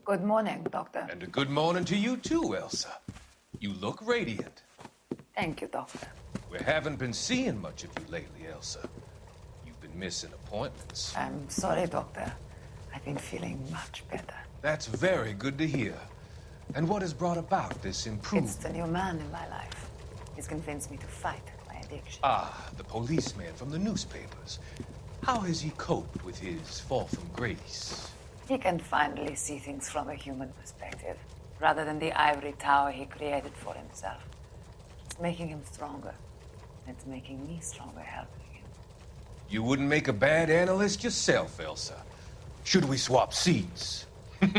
Good morning, Doctor. And a good morning to you too, Elsa. You look radiant. Thank you, Doctor. We haven't been seeing much of you lately, Elsa. You've been missing appointments. I'm sorry, Doctor. I've been feeling much better. That's very good to hear. And what has brought about this improvement? It's the new man in my life. He's convinced me to fight my addiction. Ah, the policeman from the newspapers. How has he coped with his fall from grace? He can finally see things from a human perspective, rather than the ivory tower he created for himself. It's making him stronger. It's making me stronger helping him. You wouldn't make a bad analyst yourself, Elsa. Should we swap seats? We're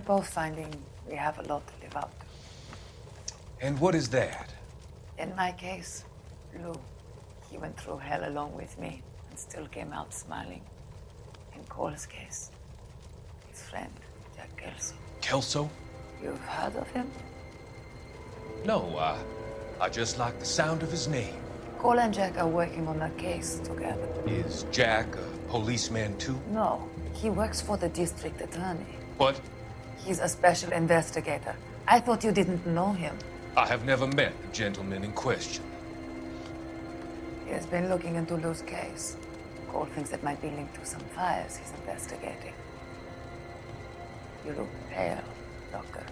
both finding we have a lot to live up to. And what is that? In my case, Lou. He went through hell along with me and still came out smiling. In Cole's case, his friend, Jack Kelso. Kelso? You've heard of him? No, I just like the sound of his name. Cole and Jack are working on a case together. Is Jack a policeman too? No, he works for the district attorney. What? He's a special investigator. I thought you didn't know him. I have never met the gentleman in question. He has been looking into Lou's case. Cole thinks it might be linked to some fires he's investigating. You look pale, Doctor.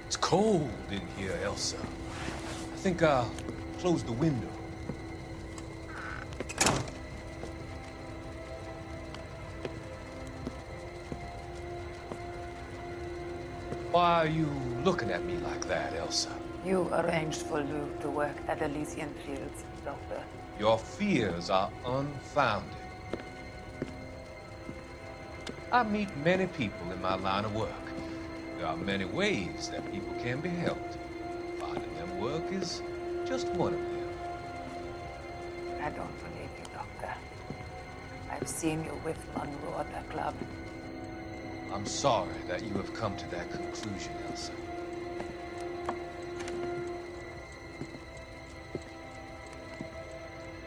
It's cold in here, Elsa. I think I'll close the window. Why are you looking at me like that, Elsa? You arranged for Lou to work at Elysian Fields, Doctor. Your fears are unfounded. I meet many people in my line of work. There are many ways that people can be helped. Finding them work is just one of them. I don't believe you, Doctor. I've seen you with Monroe at the club. I'm sorry that you have come to that conclusion, Elsa.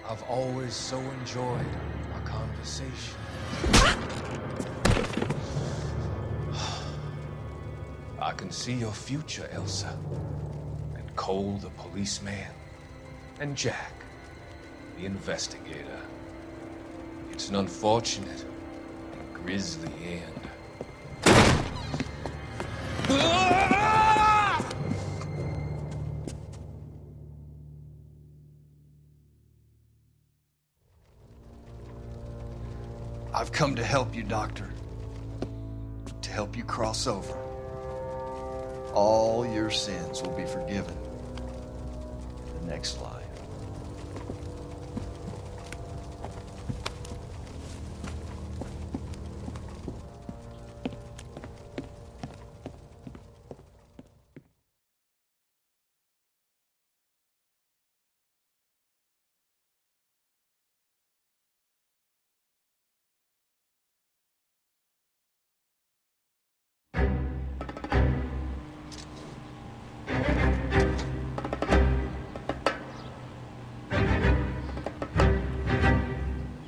I've always so enjoyed our conversation. I can see your future, Elsa. And Cole, the policeman. And Jack, the investigator. It's an unfortunate and grisly end. I've come to help you, Doctor. To help you cross over. All your sins will be forgiven in the next life.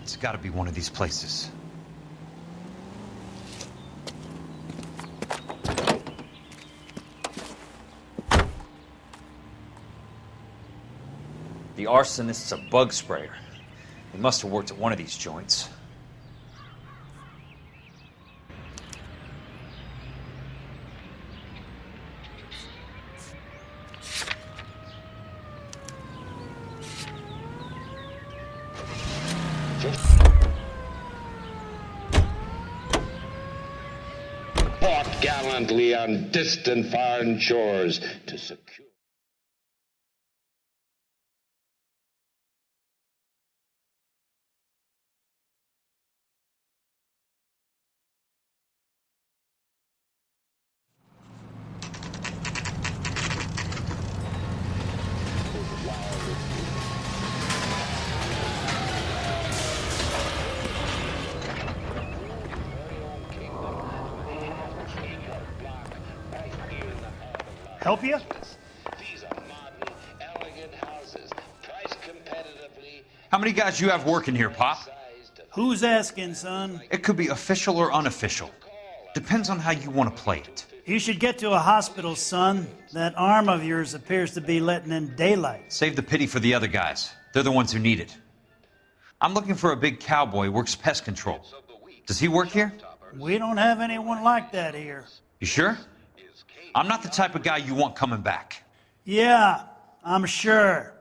It's got to be one of these places. The arsonist's a bug sprayer. He must have worked at one of these joints. Fought gallantly on distant foreign shores to secure. Help you? These are modern, elegant houses, priced competitively. How many guys you have working here, Pop? Who's asking, son? It could be official or unofficial. Depends on how you want to play it. You should get to a hospital, son. That arm of yours appears to be letting in daylight. Save the pity for the other guys. They're the ones who need it. I'm looking for a big cowboy who works pest control. Does he work here? We don't have anyone like that here. You sure? I'm not the type of guy you want coming back. Yeah, I'm sure.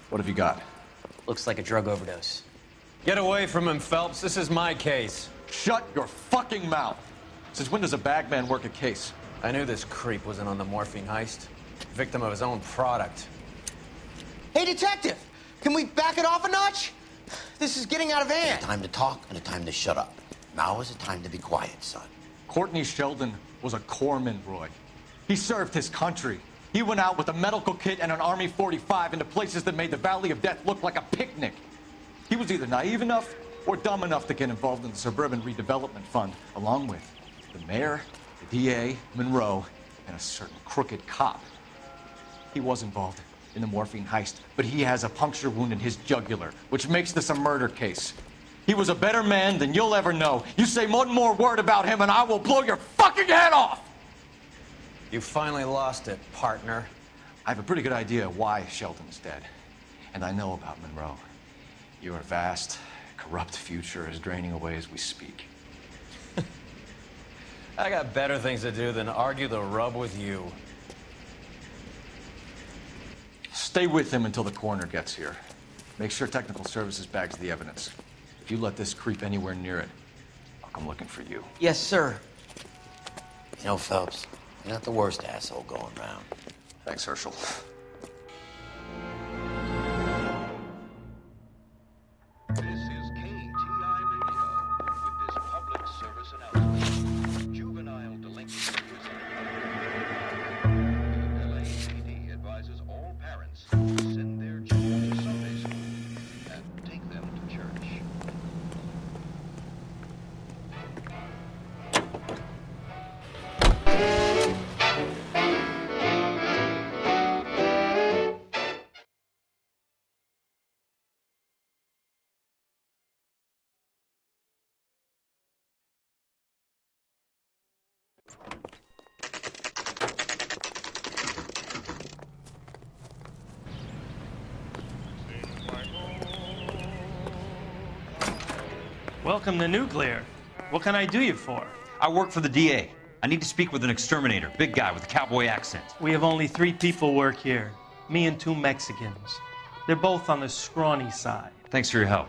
What have you got? Looks like a drug overdose. Get away from him, Phelps. This is my case. Shut your fucking mouth! Since when does a bagman work a case? I knew this creep was in on the morphine heist. Victim of his own product. Hey, detective! Can we back it off a notch? This is getting out of hand. Time to talk and a time to shut up. Now is the time to be quiet, son. Courtney Sheldon was a corpsman, Roy. He served his country. He went out with a medical kit and an Army 45 into places that made the Valley of Death look like a picnic. He was either naive enough or dumb enough to get involved in the Suburban Redevelopment Fund, along with the mayor, the DA, Monroe, and a certain crooked cop. He was involved in the morphine heist, but he has a puncture wound in his jugular, which makes this a murder case. He was a better man than you'll ever know. You say one more word about him and I will blow your fucking head off! You finally lost it, partner. I have a pretty good idea why Sheldon's dead. And I know about Monroe. Your vast, corrupt future is draining away as we speak. I got better things to do than argue the rub with you. Stay with him until the coroner gets here. Make sure technical services bags the evidence. If you let this creep anywhere near it, I'll come looking for you. Yes, sir. You know, Phelps, you're not the worst asshole going round. Thanks, Herschel. This is KTI Radio with this public service announcement. Juvenile delinquency is the LAPD advises all parents to send their children to Sunday school and take them to church. Welcome to Nuclear. What can I do you for? I work for the DA. I need to speak with an exterminator, big guy with a cowboy accent. We have only 3 people work here. Me and 2 Mexicans. They're both on the scrawny side. Thanks for your help.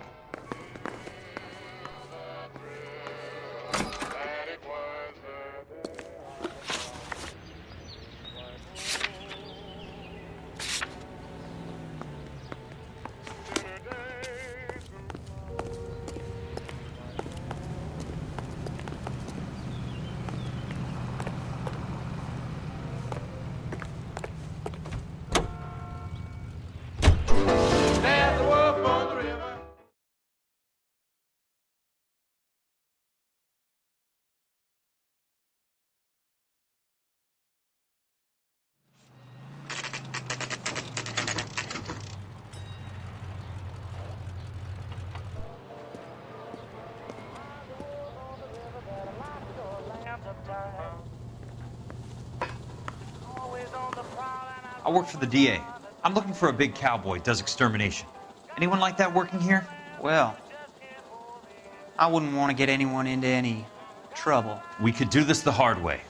work for the DA. I'm looking for a big cowboy who does extermination. Anyone like that working here? Well, I wouldn't want to get anyone into any trouble. We could do this the hard way.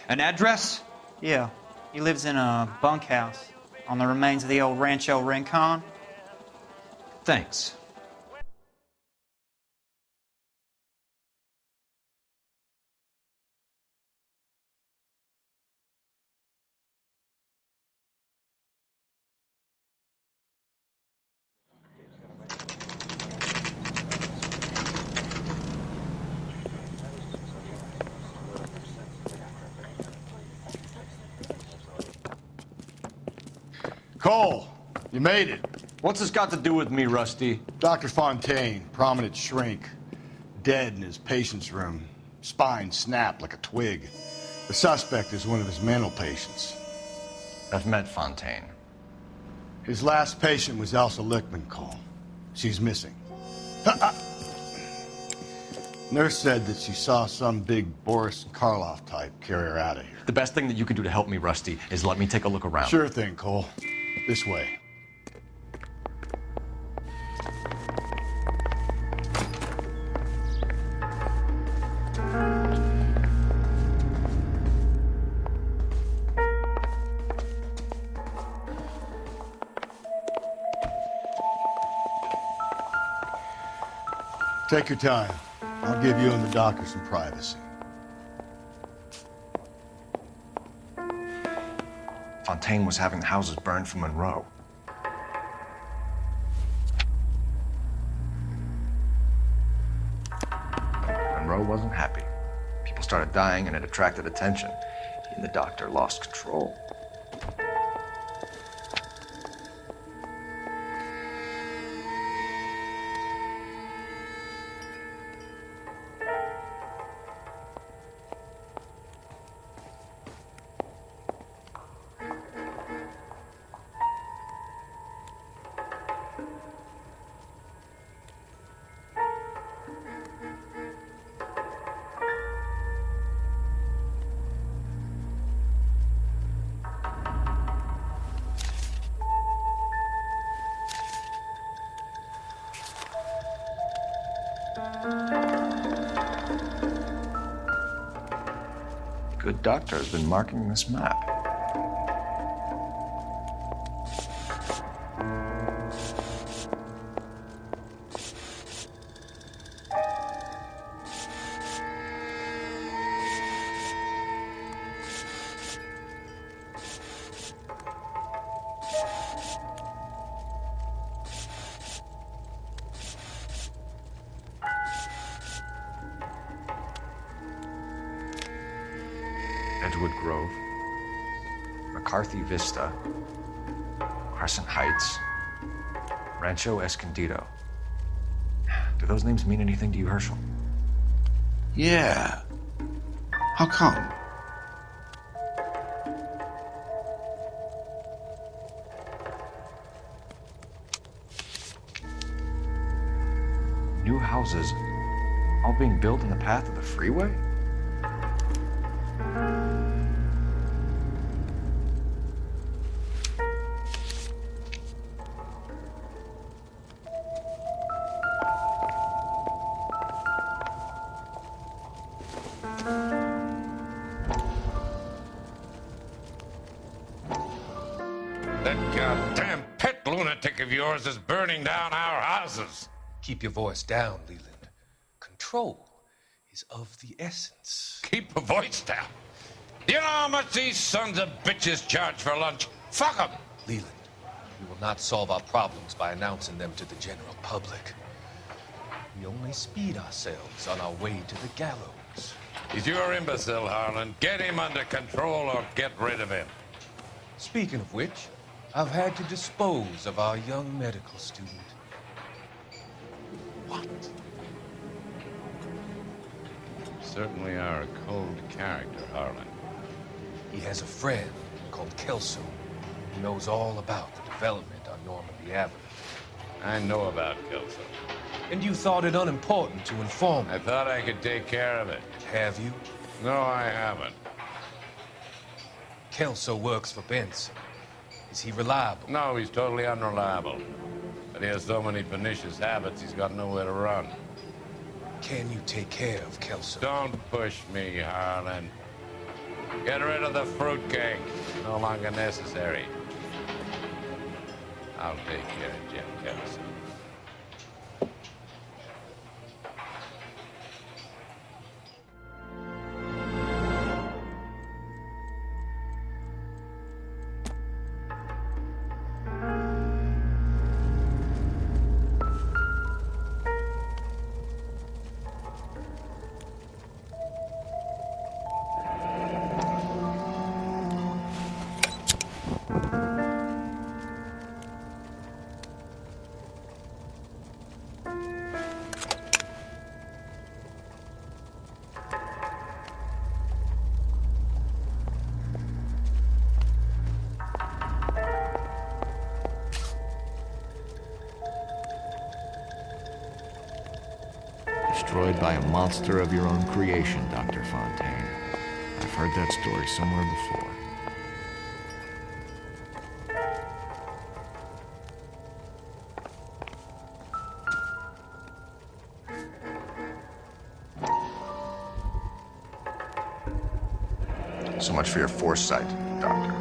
An address? Yeah, he lives in a bunkhouse on the remains of the old Rancho Rincon. Thanks. Cole, you made it. What's this got to do with me, Rusty? Dr. Fontaine, prominent shrink, dead in his patient's room, spine snapped like a twig. The suspect is one of his mental patients. I've met Fontaine. His last patient was Elsa Lichtman, Cole. She's missing. Nurse said that she saw some big Boris Karloff type carry her out of here. The best thing that you can do to help me, Rusty, is let me take a look around. Sure thing, Cole. This way. Take your time. I'll give you and the doctor some privacy. Fontaine was having the houses burned for Monroe. Monroe wasn't happy. People started dying and it attracted attention. And the doctor lost control. Good doctor has been marking this map. Edgewood Grove, McCarthy Vista, Crescent Heights, Rancho Escondido. Do those names mean anything to you, Herschel? Yeah. How come? New houses, all being built in the path of the freeway? That goddamn pet lunatic of yours is burning down our houses. Keep your voice down, Leland. Control is of the essence. Keep your voice down. You know how much these sons of bitches charge for lunch? Fuck them. Leland, we will not solve our problems by announcing them to the general public. We only speed ourselves on our way to the gallows. He's your imbecile, Harlan. Get him under control or get rid of him. Speaking of which, I've had to dispose of our young medical student. What? Certainly are a cold character, Harlan. He has a friend called Kelso who knows all about the development on Normandy Avenue. I know about Kelso. And you thought it unimportant to inform me. I thought I could take care of it. Have you? No, I haven't. Kelso works for Benson. Is he reliable? No, he's totally unreliable. But he has so many pernicious habits, he's got nowhere to run. Can you take care of Kelso? Don't push me, Harlan. Get rid of the fruitcake. No longer necessary. I'll take care of Jim Kelso. Destroyed by a monster of your own creation, Dr. Fontaine. I've heard that story somewhere before. So much for your foresight, Doctor.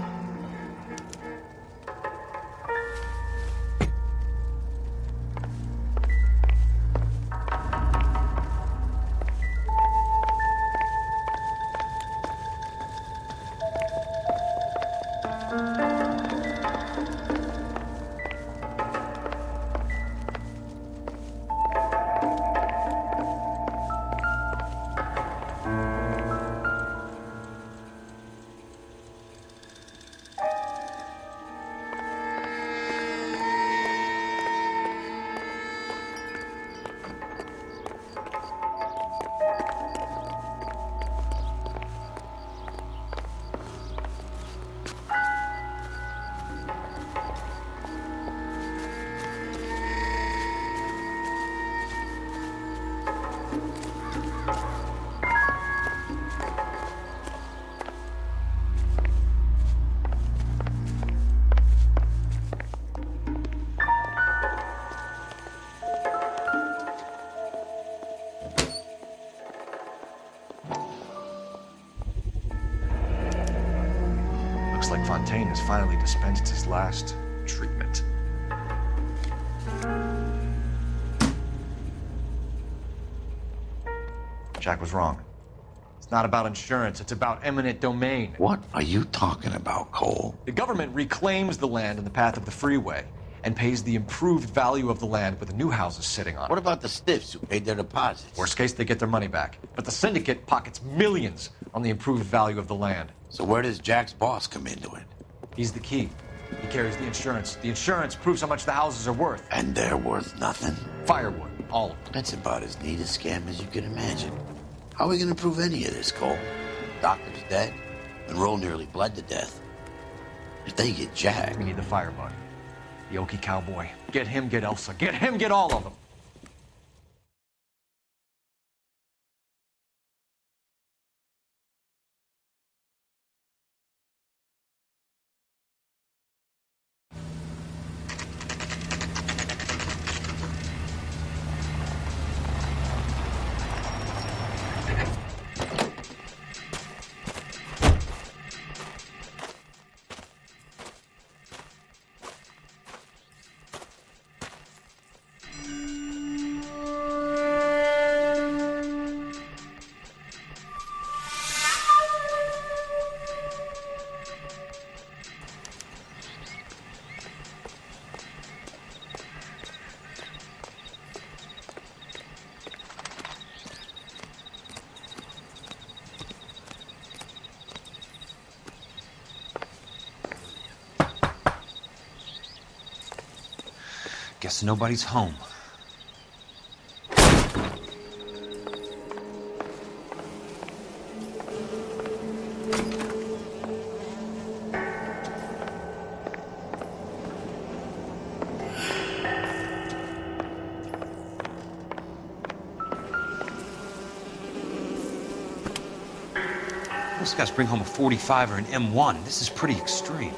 Looks like Fontaine has finally dispensed his last treatment. Jack was wrong. It's not about insurance, it's about eminent domain. What are you talking about, Cole? The government reclaims the land in the path of the freeway and pays the improved value of the land with the new houses sitting on it. What about the stiffs who paid their deposits? Worst case, they get their money back. But the syndicate pockets millions on the improved value of the land. So where does Jack's boss come into it? He's the key. He carries the insurance. The insurance proves how much the houses are worth. And they're worth nothing? Firewood, all of them. That's about as neat a scam as you can imagine. How are we going to prove any of this, Cole? Doctor's dead. Monroe nearly bled to death. If they get Jack... We need the firebug. The Okie cowboy. Get him, get Elsa. Get him, get all of them. Guess nobody's home. Most guys bring home a 45 or an M1. This is pretty extreme.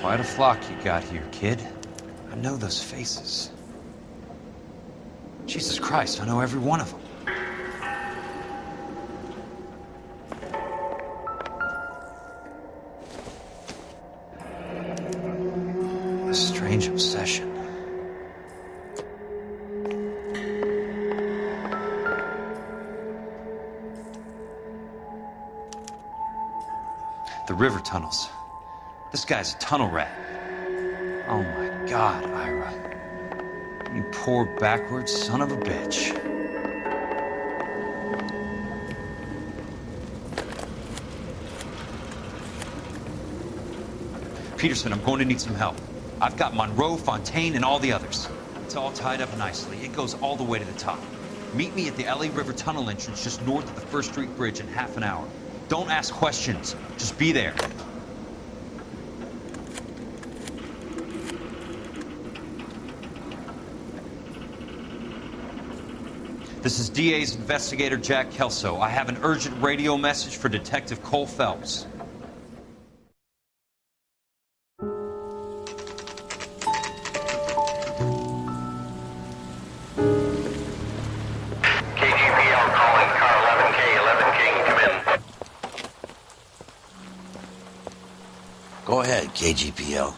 Quite a flock you got here, kid. I know those faces. Jesus Christ, I know every one of them. A strange obsession. The river tunnels. This guy's a tunnel rat. Oh my God, Ira. You poor backwards son of a bitch. Peterson, I'm going to need some help. I've got Monroe, Fontaine, and all the others. It's all tied up nicely. It goes all the way to the top. Meet me at the LA River Tunnel entrance just north of the First Street Bridge in half an hour. Don't ask questions. Just be there. This is DA's investigator Jack Kelso. I have an urgent radio message for Detective Cole Phelps. KGPL calling car 11K, 11K, come in. Go ahead, KGPL.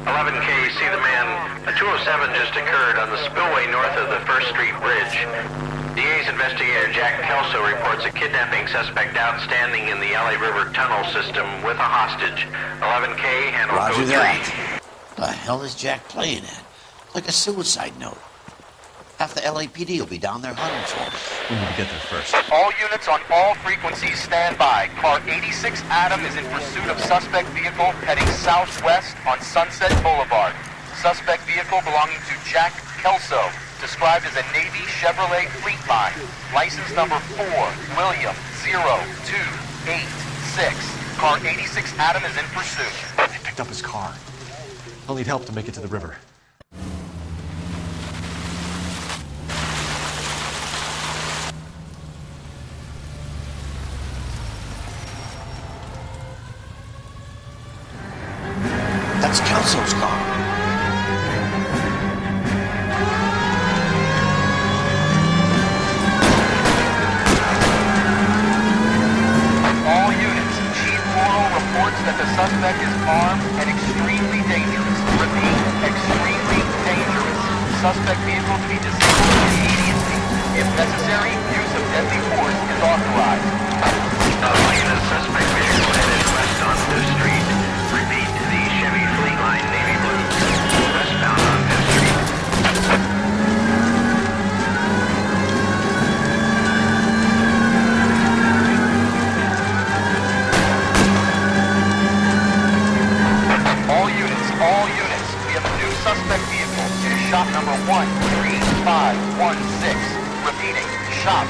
11K, see the man. A 207 just occurred on the spillway north of the First Street Bridge. DA's investigator Jack Kelso reports a kidnapping suspect outstanding in the LA River tunnel system with a hostage. 11K, handle Roger code 3. that. The hell is Jack playing at? Like a suicide note. Half the LAPD will be down there hunting for him. We need to get there first. All units on all frequencies stand by. Car 86 Adam is in pursuit of suspect vehicle heading southwest on Sunset Boulevard. Suspect vehicle belonging to Jack Kelso, described as a Navy Chevrolet Fleetline. License number 4, William 0286. Car 86 Adam is in pursuit. They picked up his car. He'll need help to make it to the river. That's Kelso's car. All units, Chief Morrow reports that the suspect is armed and extremely dangerous. Repeat, extremely dangerous. Suspect vehicle to be disabled immediately. If necessary, use of deadly force is authorized. Unit suspect vehicle headed west on Fifth Street. Repeat, the Chevy Fleetline Navy Blue. Westbound on Fifth Street. All units, we have a new suspect vehicle. It is shop number 13516. Repeating, shop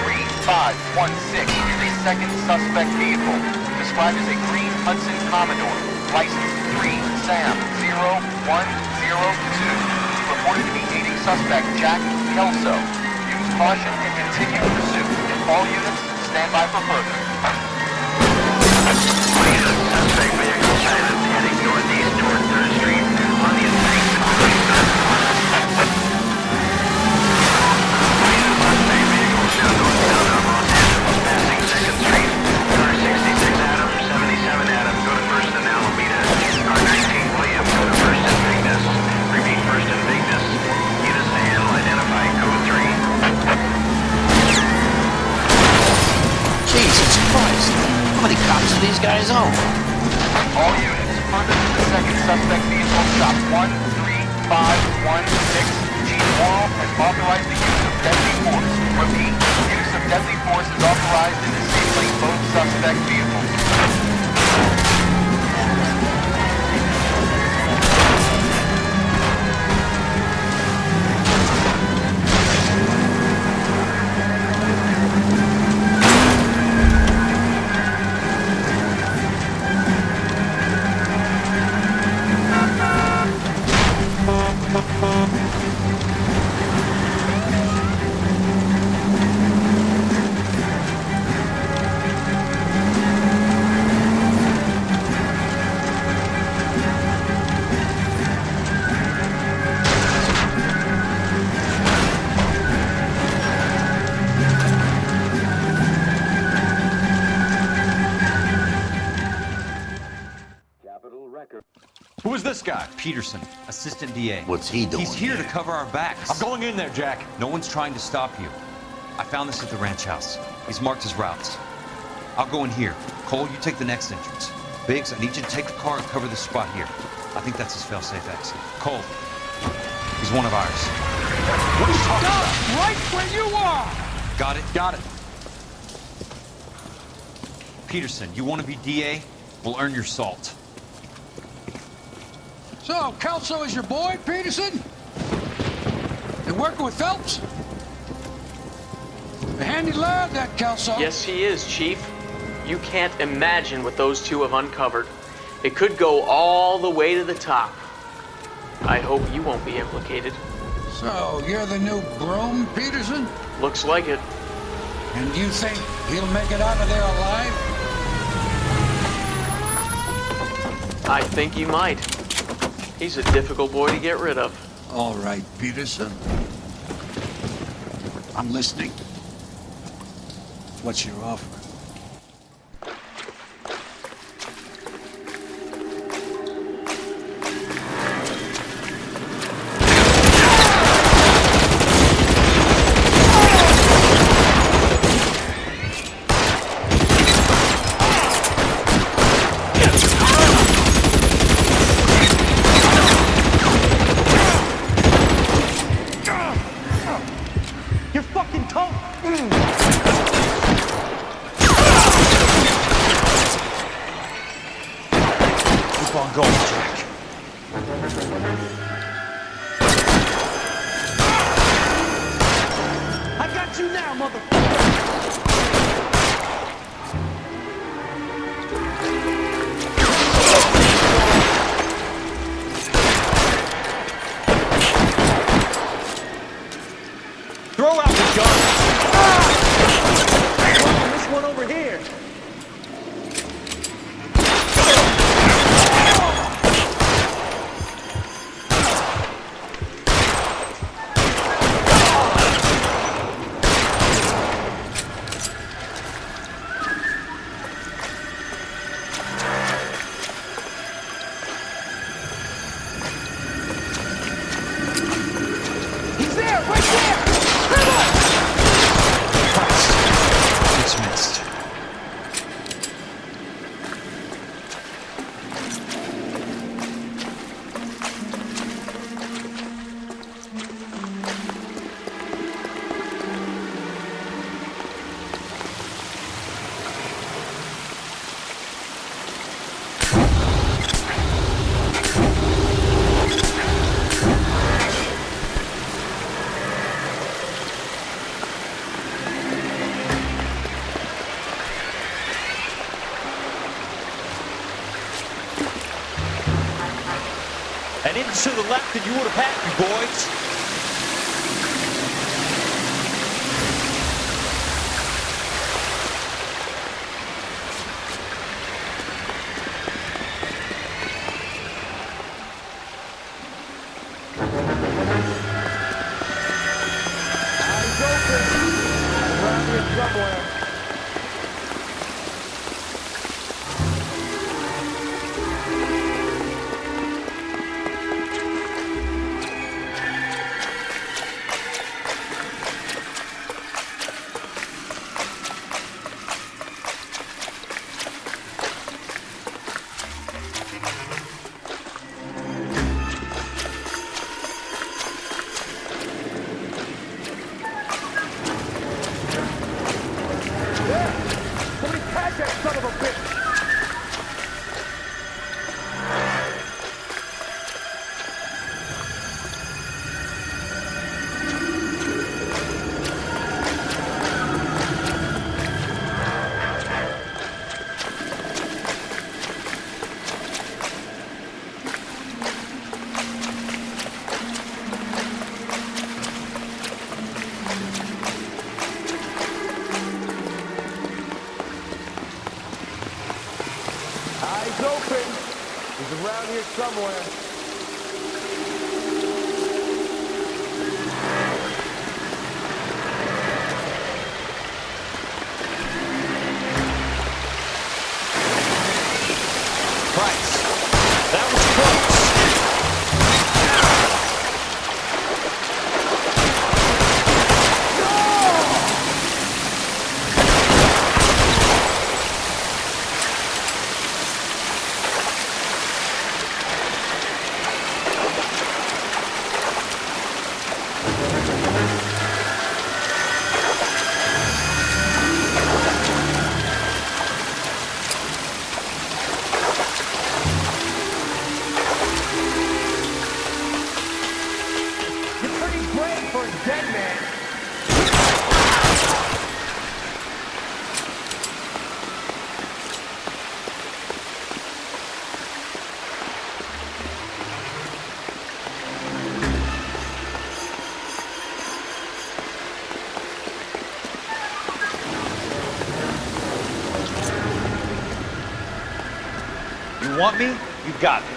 13516 is a second suspect vehicle, described as a green Hudson Commodore, license 3 Sam 0102, reported to be aiding suspect Jack Kelso. Use caution and continue pursuit. All units, stand by for further. Suspect vehicle sighted heading northeast toward 3rd Street on the Suspect vehicle now northbound on Los Angeles, passing 2nd Street. Car 66 Adam, 77 Adam, go to 1st and Alameda. Car 19 William, go to 1st and Vignes. Repeat, 1st and Vignes. Units to handle, identify code 3. Jesus Christ. How many cops do these guys own? All units, further to the second suspect vehicle, shop 13516. Chief Morrow has authorized the use of deadly force. Repeat, use of deadly force is authorized in disabling both suspect vehicles. this guy? Peterson, assistant DA. What's he doing He's here to here? cover our backs. I'm going in there, Jack. No one's trying to stop you. I found this at the ranch house. He's marked his routes. I'll go in here. Cole, you take the next entrance. Biggs, I need you to take the car and cover this spot here. I think that's his fail-safe exit. Cole, he's one of ours. What are you talking about? Right where you are! Got it? Got it. Peterson, you want to be DA? We'll earn your salt. So, Kelso is your boy, Peterson? You working with Phelps? A handy lad, that Kelso. Yes, he is, Chief. You can't imagine what those two have uncovered. It could go all the way to the top. I hope you won't be implicated. So, you're the new broom, Peterson? Looks like it. And you think he'll make it out of there alive? I think he might. He's a difficult boy to get rid of. All right, Peterson. I'm listening. What's your offer? You're fucking toast! Keep on going, Jack. I got you now, motherfucker! Throw out the gun! Ah! This one over here. He's there, right there! It's missed. An inch to the left and you would have had me, boys. Eyes open. Around here somewhere. Somebody catch that son of a bitch! Eyes open. He's around here somewhere. Price. That was close. You want me? You got me.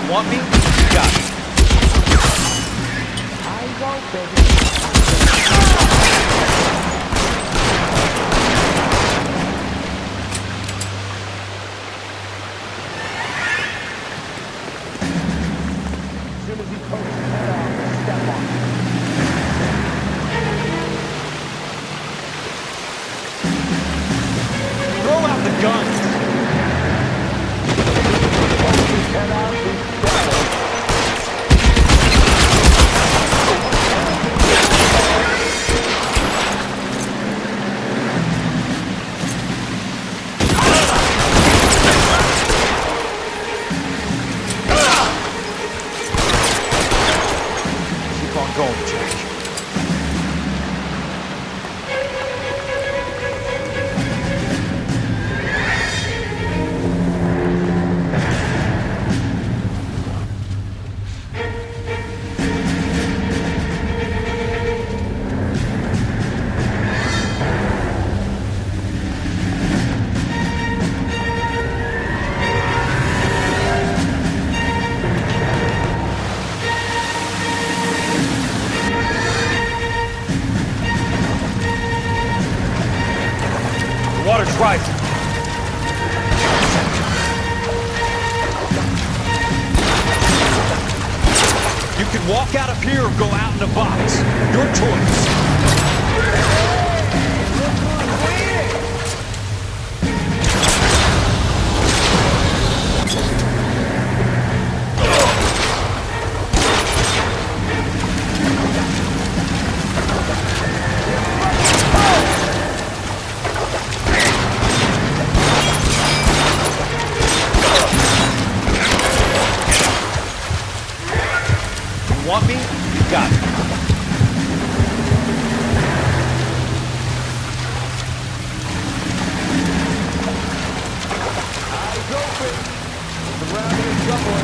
Want me? You got me. I won't, baby. As soon as he pokes his head out, step on it. Throw out the guns. Poke his head out, going, Jack. Water's rising. You can walk out of here or go out in the box. Your choice. Want me? You got me. Eyes open. The round is trouble.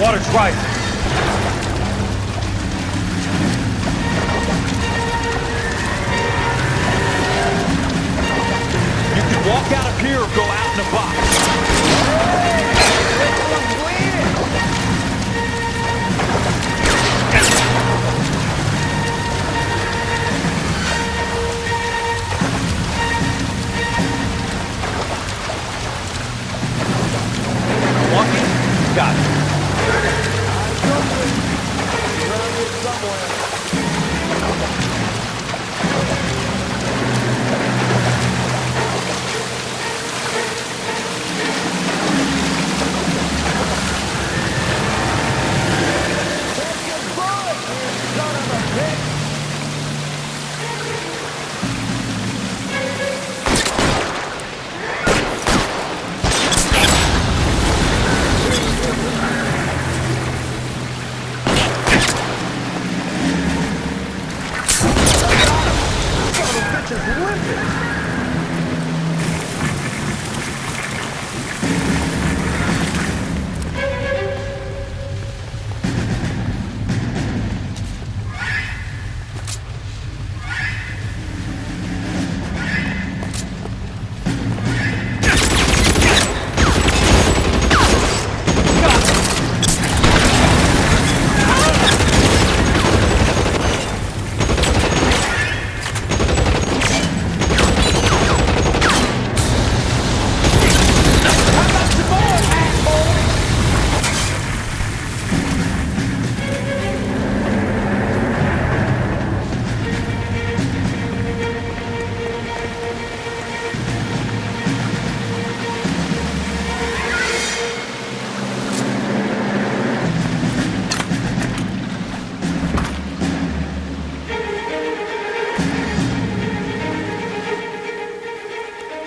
Water's right. You can walk out of here or go out in a box. Walking? Got it.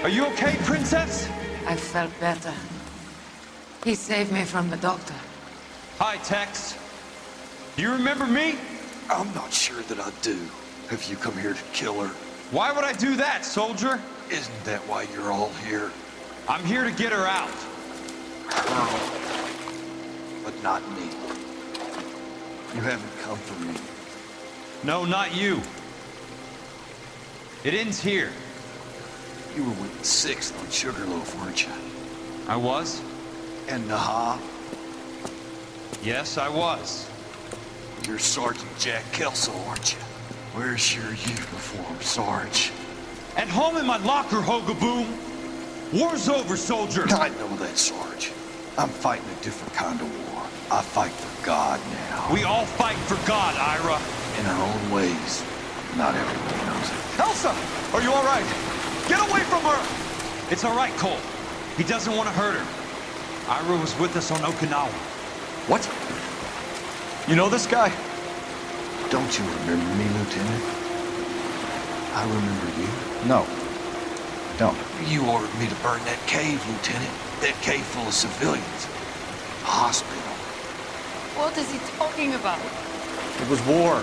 Are you okay, Princess? I felt better. He saved me from the doctor. Hi, Tex. Do you remember me? I'm not sure that I do. Have you come here to kill her? Why would I do that, soldier? Isn't that why you're all here? I'm here to get her out. But not me. You haven't come for me. No, not you. It ends here. You were with the 6th on Sugarloaf, weren't you? I was? And Naha? Yes, I was. You're Sergeant Jack Kelso, aren't you? Where's your uniform, Sarge? At home in my locker, Hogaboom. War's over, soldier. I know that, Sarge. I'm fighting a different kind of war. I fight for God now. We all fight for God, Ira. In our own ways. Not everyone knows it. Elsa! Are you all right? Get away from her! It's all right, Cole. He doesn't want to hurt her. Ira was with us on Okinawa. What? You know this guy? Don't you remember me, Lieutenant? I remember you. No. Don't. You ordered me to burn that cave, Lieutenant. That cave full of civilians. A hospital. What is he talking about? It was war.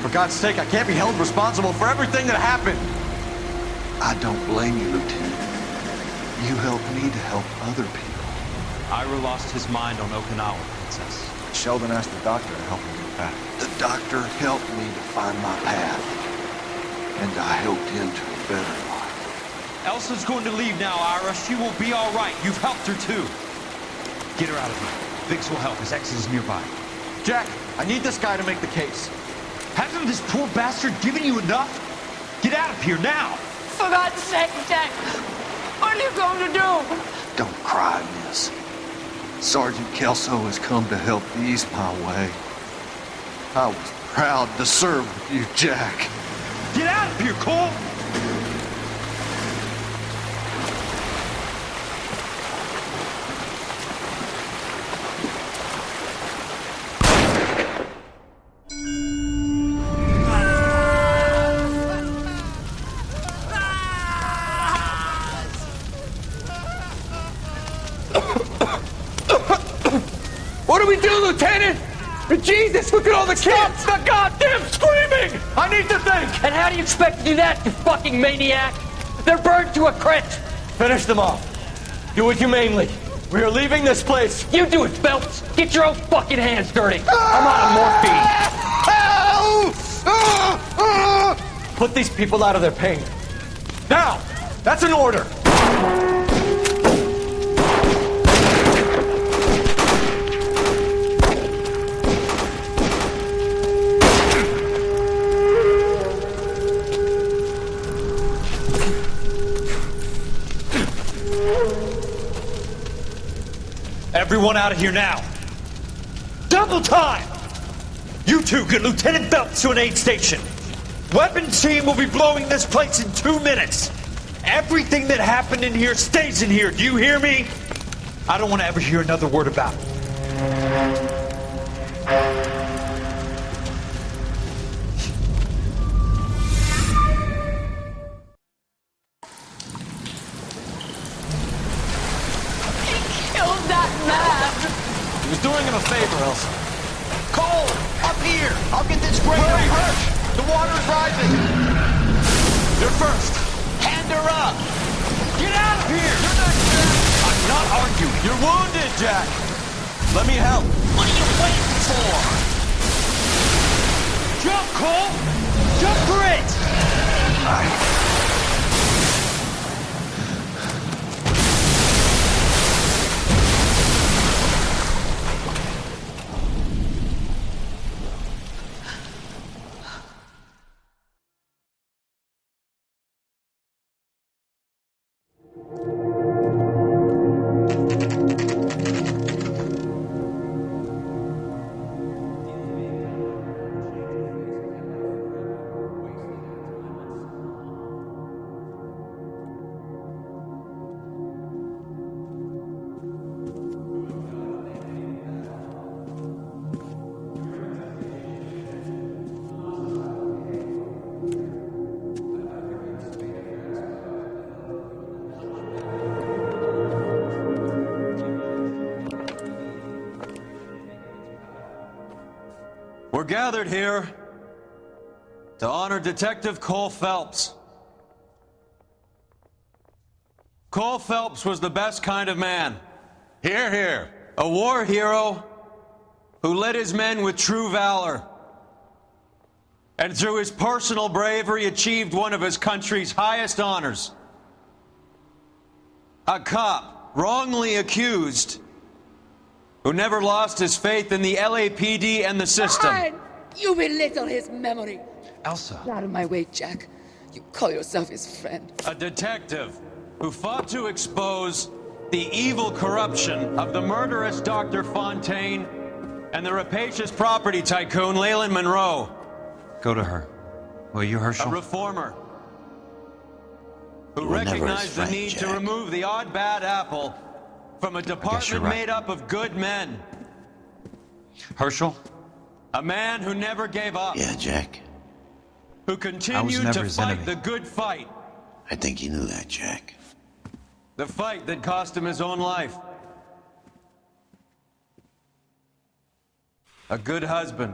For God's sake, I can't be held responsible for everything that happened. I don't blame you, Lieutenant. You helped me to help other people. Ira lost his mind on Okinawa, Princess. Sheldon asked the doctor to help him get back. The doctor helped me to find my path. And I helped him to a better life. Elsa's going to leave now, Ira. She will be all right. You've helped her, too. Get her out of here. Biggs will help. His exit is nearby. Jack, I need this guy to make the case. Hasn't this poor bastard given you enough? Get out of here now! For God's sake, Jack! What are you going to do? Don't cry, miss. Sergeant Kelso has come to help ease my way. I was proud to serve with you, Jack. Get out of here, Cole! What do we do, Lieutenant? Jesus, look at all the kids! Stop the goddamn screaming! I need to think! And how do you expect to do that, you fucking maniac? They're burned to a crisp! Finish them off. Do it humanely. We are leaving this place. You do it, Phelps! Get your own fucking hands dirty! I'm out of morphine! Put these people out of their pain. Now! That's an order! Everyone out of here now! Double time! You two get Lieutenant Phelps to an aid station. Weapons team will be blowing this place in 2 minutes. Everything that happened in here stays in here. Do you hear me? I don't want to ever hear another word about it. He was doing him a favor, Elsa. Cole, up here! I'll get this grader! Hurry! The water's rising! You're first! Hand her up! Get out of here! You're not Jack! I'm not arguing. You're wounded, Jack! Let me help. What are you waiting for? Jump, Cole! Jump for it! We're gathered here to honor Detective Cole Phelps. Cole Phelps was the best kind of man. Hear, hear. A war hero who led his men with true valor. And through his personal bravery achieved one of his country's highest honors. A cop wrongly accused who never lost his faith in the LAPD and the system. Fine. You belittle his memory. Elsa. Get out of my way, Jack. You call yourself his friend. A detective who fought to expose the evil corruption of the murderous Dr. Fontaine and the rapacious property tycoon Leyland Monroe. Go to her. Will you, Herschel? A reformer who recognized the need to remove the odd bad apple from a department made up of good men. Herschel? A man who never gave up. Yeah, Jack. Who continued to fight enemy. the good fight. I think you knew that, Jack. The fight that cost him his own life. A good husband.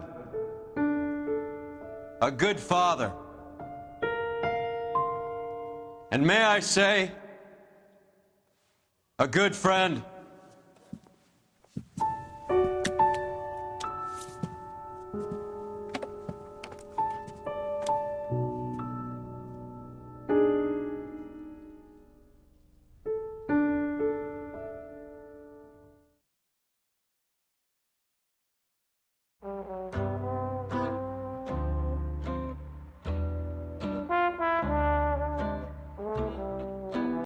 A good father. And may I say, a good friend.